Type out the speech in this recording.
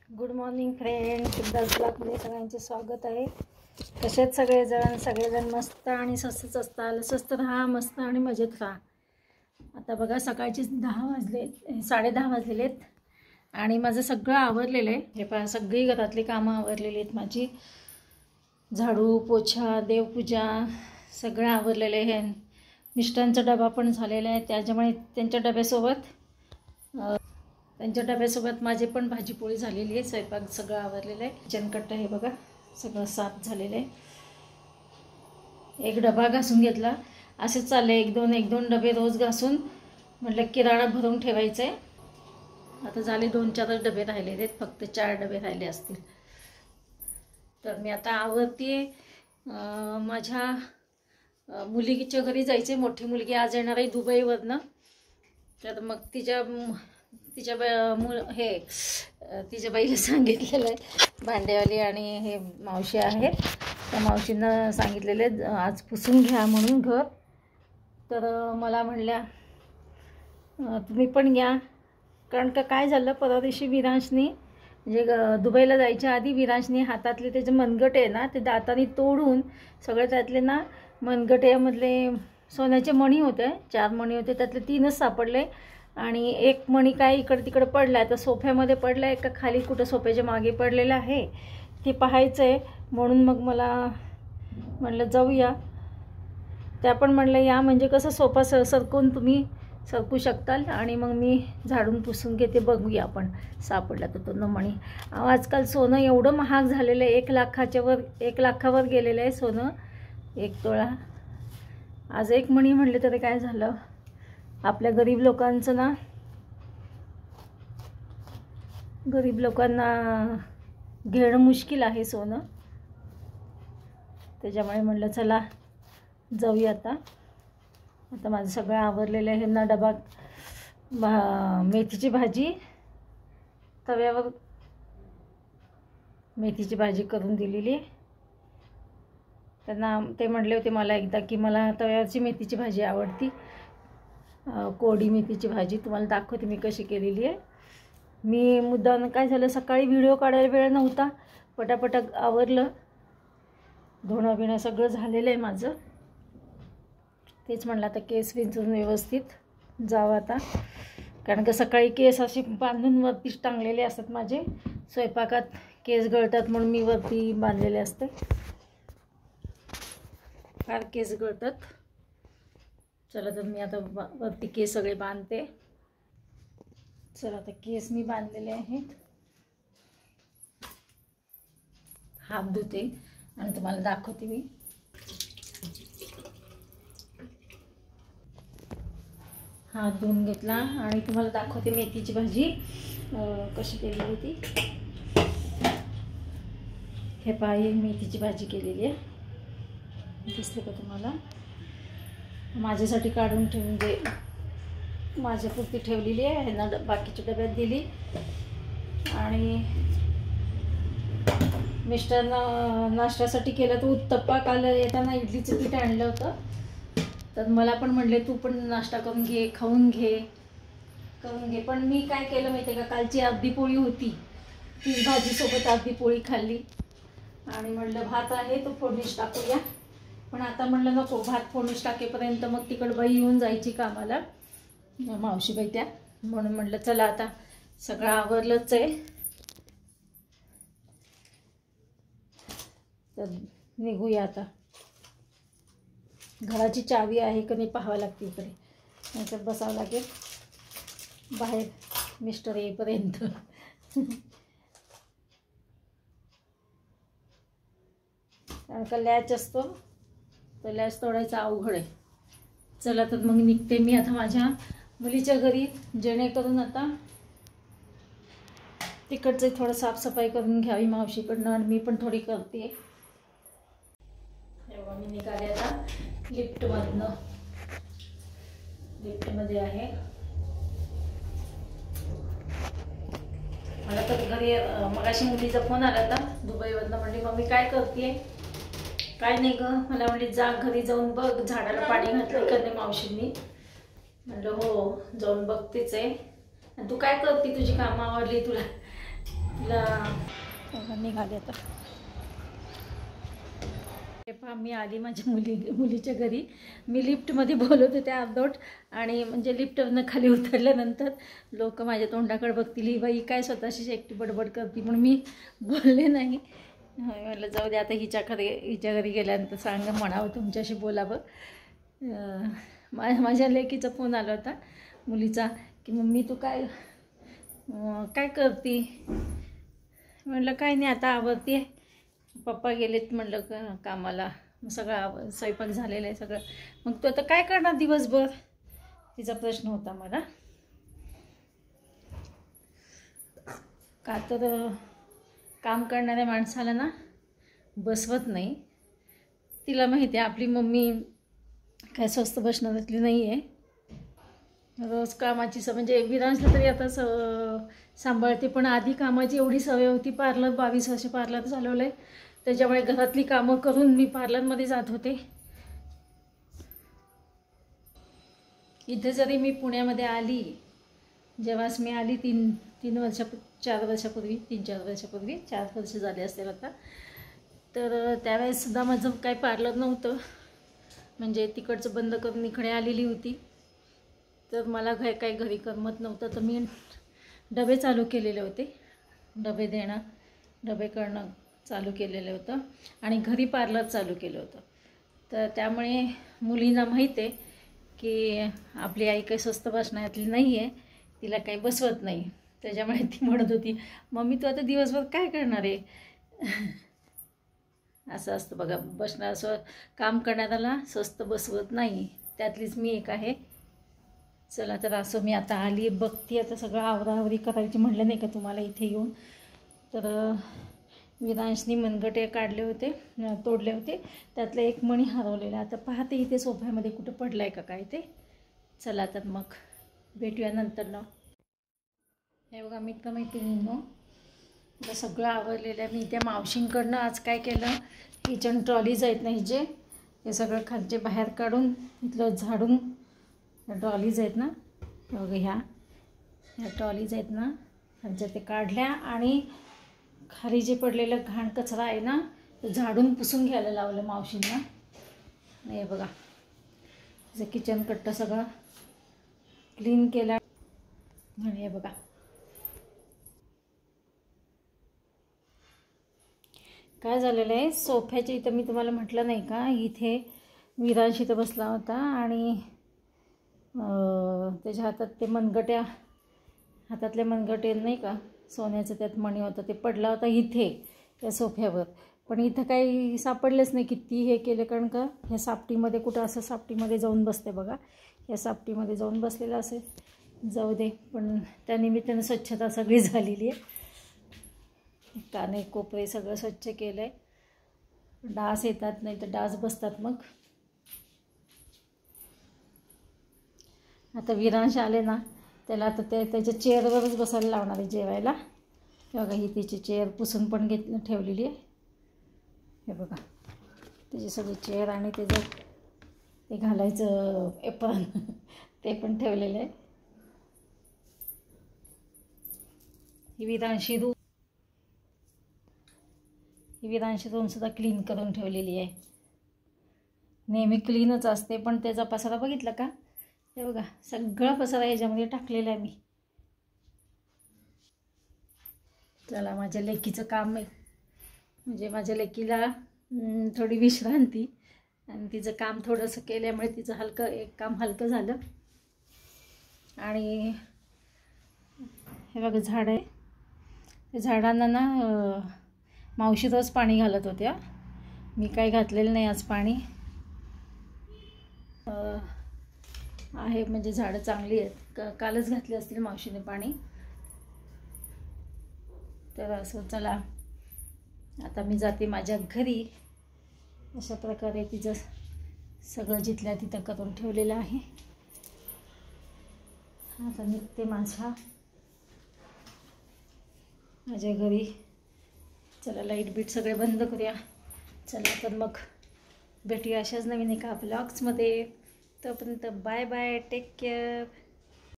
Good morning friend, Siddharth ब्लॉगमध्ये सगळ्यांचे स्वागत आहे. कसे आहेत सगळेजण मस्त आणि स्वस्तच असतात. स्वस्त राहा, मस्त आणि मजेत राहा. आता बघा सकाळचे 10:30 वाजलेले आहेत आणि माझं सगळं आवरलेलं आहे. हे पहा, सगळी घरातली कामं आवरलेली आहेत माझी. झाडू, पोछा, देवपूजा सगळं आवरलेलं आहे. मिस्टरांचा डबा पण झालेला आहे, त्याच्यामुळे त्यांच्या डब्यासोबत माझे पण भाजीपोळी झालेली आहे. स्वयंपाक सगळं आवरलेलं आहे. किचनकट्टा हे बघा सगळं साफ झालेलं आहे. एक डबा घासून घेतला. असेच चालले एक दोन डबे रोज घासून म्हटलं किराणा भरून ठेवायचं आहे. आता झाले 2-4 डबे राहिले आहेत, फक्त 4 डबे राहिले असतील. तर मी आता आवरते. माझ्या मुलीच्या घरी जायचे. मोठी मुलगी आज येणार आहे दुबईवरनं. तर मग तिच्या बाईला सांगितलेलं आहे, भांडेवाली आणि हे मावशी आहेत, त्या मावशींना सांगितलेले आज पुसून घ्या म्हणून घर. तर मला म्हणल्या तुम्ही पण घ्या. कारण का काय झालं, परवा दिवशी विरांशनी म्हणजे दुबईला जायच्या आधी विरांशनी हातातले त्याचे मनगट आहे ना, ते दाताने तोडून सगळे त्यातले ना मनगट्यामधले सोन्याचे मणी होते. 4 मणी होते, त्यातले 3च सापडले आणि एक मणी काय इकडं तिकडं पडला आहे. तर सोफ्यामध्ये पडला आहे का खाली कुठं सोफ्याच्या मागे पडलेलं आहे ते पाहायचं आहे. म्हणून मग मला म्हणलं जाऊया. त्या पण म्हणलं या, म्हणजे कसं सोफा सरकून तुम्ही सरकू शकताल आणि मग मी झाडून पुसून घेते, बघूया आपण सापडला तर तो मणी. आजकाल सोनं एवढं महाग झालेलं आहे, 1 लाखावर गेलेलं आहे सोनं 1 तोळा. आज एक मणी म्हणले तरी काय झालं. आपल्या गरीब लोकांना घेणं मुश्किल आहे सोनं. त्याच्यामुळे म्हणलं चला जाऊया. आता माझं सगळं आवरलेलं आहे. ह्यांना डबा मेथीची भाजी, तव्यावर मेथीची भाजी करून दिलेली आहे. त्यांना ते म्हटले होते मला एकदा की मला तव्यावरची मेथीची भाजी आवडती, कोरडी मेथीची भाजी. तुम्हाला दाखवते मी कशी केलेली आहे. मी मुद्दाम काय झालं, सकाळी व्हिडिओ काढायला वेळ नव्हता, पटापट आवरलं. धुणं बिणं सगळं झालेलं आहे माझं. तेच म्हणलं आता केस विंचून व्यवस्थित जावं आता, कारण का सकाळी केस असे बांधून वरतीच टांगलेले असतात माझे. स्वयंपाकात केस गळतात म्हणून मी वरती बांधलेले असते. फार केस गळतात. चला तर मी आता वरती केस सगळे बांधते. चला आता केस मी बांधलेले आहेत. हात धुते आणि तुम्हाला दाखवते मी. हात धुवून घेतला आणि तुम्हाला दाखवते मेथीची भाजी कशी केलेली होती. हे पाय मेथीची भाजी केलेली आहे, दिसते का तुम्हाला. माझ्यासाठी काढून ठेवून जे माझ्यापुरती ठेवलेली आहे. ह्यांना बाकीच्या डब्यात दिली. आणि मिस्टरनं नाश्त्यासाठी केलं तर उत्तप्पा. काल येताना इडलीचं पीठ आणलं होतं, तर मला पण म्हणले तू पण नाश्ता करून घे, खाऊन घे. पण मी काय केलं माहिती आहे का, कालची अर्धी पोळी होती, ती भाजीसोबत अर्धी पोळी खाल्ली. आणि म्हणलं भात आहे तो फोडणीस टाकूया. पण आता म्हणलं नको, भात फोडणीस टाकेपर्यंत मग तिकडं बाई येऊन जायची कामाला, मावशीबाई त्या. म्हणून म्हणलं चला आता सगळं आवरलंच आहे, तर निघूया आता. घराची चावी आहे का नाही पाहावं लागते इकडे, नाहीतर बसावं लागेल बाहेर मिस्टर येईपर्यंत. कारण का लॅच असतो, तर लॅच तोडायचा अवघड आहे. चला तर मग निघते मी आता माझ्या मुलीच्या घरी, जेणेकरून आता तिकडचं थोडं साफसफाई करून घ्यावी मावशीकडनं आणि मी पण थोडी करते. तेव्हा मी निघाले आता लिफ्टमधनं. लिफ्टमध्ये आहे. मला तर घरी मगाशी मुलीचा फोन आला होता दुबईवरनं. म्हणली मम्मी काय करते. काय नाही ग, मला म्हणली जा घरी जाऊन बघ झाडाला पाणी घातलं का नाही मावशींनी. म्हणलं हो जाऊन बघतेच आहे. आणि तू काय करते, तुझी कामं आवडली तुला. तुला निघाले आता. पहा मी आली माझ्या मुलीच्या घरी. मी लिफ्टमध्ये बोलत होते अर्धवट, आणि म्हणजे लिफ्टवरनं खाली उतरल्यानंतर लोक माझ्या तोंडाकडे बघतील, ही बाई काय स्वतःशीच एकटी बडबड करते, म्हणून मी बोलले नाही. म्हटलं जाऊ दे आता, हिच्या घरी गेल्यानंतर म्हणावं तुमच्याशी बोलावं. माझ्या लेकीचा फोन आला होता मुलीचा, की मम्मी तू काय करते. म्हटलं काय नाही आता आवरते, पप्पा गेलेत म्हटलं कामाला, सगळं स्वयंपाक झालेला आहे सगळं. मग तू आता काय करणार दिवसभर, तिचा प्रश्न होता मला. का तर काम करणाऱ्या माणसाला ना बसवत नाही. तिला माहिती आहे आपली मम्मी काय स्वस्त बसणाऱ्यातली नाही आहे. रोज कामाची म्हणजे विरांशला तरी आता सांभाळते, पण आधी कामाची एवढी सवय होती. पार्लर 22 वर्ष पार्लर चालवलं आहे, त्याच्यामुळे घरातली कामं करून मी पार्लरमध्ये जात होते. इथे जरी मी पुण्यामध्ये आली, जेव्हाच मी आली 4 वर्षापूर्वी 4 वर्ष झाले असतील आता, तर त्यावेळेससुद्धा माझं काही पार्लर नव्हतं. म्हणजे तिकडचं बंद करून इकडे आलेली होती, तर मला काही घरी करमत नव्हतं. तर मी डबे चालू केलेले होते, डबे देणं, डबे करणं चालू केलेलं होतं, आणि घरी पार्लर चालू केलं होतं. तर त्यामुळे मुलींना माहीत आहे की आपली आई काही स्वस्त बसण्यातली नाही आहे, तिला काही बसवत नाही. त्याच्यामुळे ती म्हणत होती, मम्मी तू आता दिवसभर काय करणार आहे. असं असतं बघा, बसणार असं काम करणाऱ्याला स्वस्त बसवत नाही, त्यातलीच मी एक आहे. चला तर असं मी आता आली, बघते आता सगळं आवराआवरी करायची. म्हटलं नाही का तुम्हाला इथे येऊन. तर विरांशनी मनगटे काढले होते, तोडले होते, त्यातलं एक मणी हरवलेला. आता पाहते इथे सोफ्यामध्ये कुठं पडलं आहे का काय ते. चला तर मग भेटूया नंतर ना. हे बघा मित्रमैत्रिणींनो, आता सगळं आवरलेलं आहे. मी त्या मावशींकडनं आज काय केलं, किचन ट्रॉलीज आहेत ना हिचे, हे सगळं खालचे बाहेर काढून इथलं झाडून, ट्रॉलीज आहेत ना बघा, ह्या ट्रॉलीज आहेत ना खालच्या, ते काढल्या, आणि खाली जे पडलेलं घाण कचरा आहे ना ते झाडून पुसून घ्यायला लावलं मावशींना. हे बघा तिचं किचन कट्टा सगळं क्लीन केला. आणि हे बघा काय झालेलं आहे, सोफ्याच्या इथं मी तुम्हाला म्हटलं नाही का, इथे विरांश इथं बसला होता, आणि त्याच्या हातात ते मनगट्या, हातातले मनगटे नाही का सोन्याचं, त्यात मणी होतं, ते पडला होता इथे त्या सोफ्यावर. पण इथं काही सापडलेच नाही, किती हे केलं, कारण का ह्या सापटीमध्ये कुठं असं सापटीमध्ये जाऊन बसते बघा, या सापटीमध्ये जाऊन बसलेलं असेल. जाऊ दे, पण त्यानिमित्तानं स्वच्छता सगळी झालेली आहे. काने कोपरे सगळं स्वच्छ केलं आहे. डास येतात, नाही तर डास बसतात. मग आता विरांश आले ना, त्याला आता त्याच्या चेअरवरच बसायला लावणार आहे जेवायला. हे बघा ही तिची चेअर पुसून पण ठेवलेली आहे. हे बघा त्याची सगळी चेअर, आणि त्याचं ते घालायचं एप्रन ते पण ठेवलेलं आहे. ही विरांशी रूम सुद्धा क्लीन करून ठेवलेली आहे. नेहमी क्लीनच असते, पण त्याचा पसारा बघितला का, हे बघा सगळा पसारा ह्याच्यामध्ये टाकलेला आहे मी. चला माझ्या लेकीचं काम आहे, म्हणजे माझ्या लेकीला थोडी विश्रांती, आणि तिचं काम थोडंसं केल्यामुळे तिचं एक काम हलकं झालं. आणि हे बघा झाड आहे, त्या झाडांना ना मावशी रोज पाणी घालत होत्या, मी काही घातलेलं नाही आज पाणी. आहे म्हणजे झाडं चांगली आहेत, कालच घातले असतील मावशीने पाणी. तर असं चला आता मी जाते माझ्या घरी. अशा प्रकारे तिचं सगळं जिथल्या तिथं करून ठेवलेलं आहे. आता निघते माझ्या घरी. चला लाईट बीट सगळे बंद करूया. चला तर मग भेटूया अशाच नवीन एका ब्लॉग्समध्ये. तोपर्यंत बाय बाय, टेक केअर.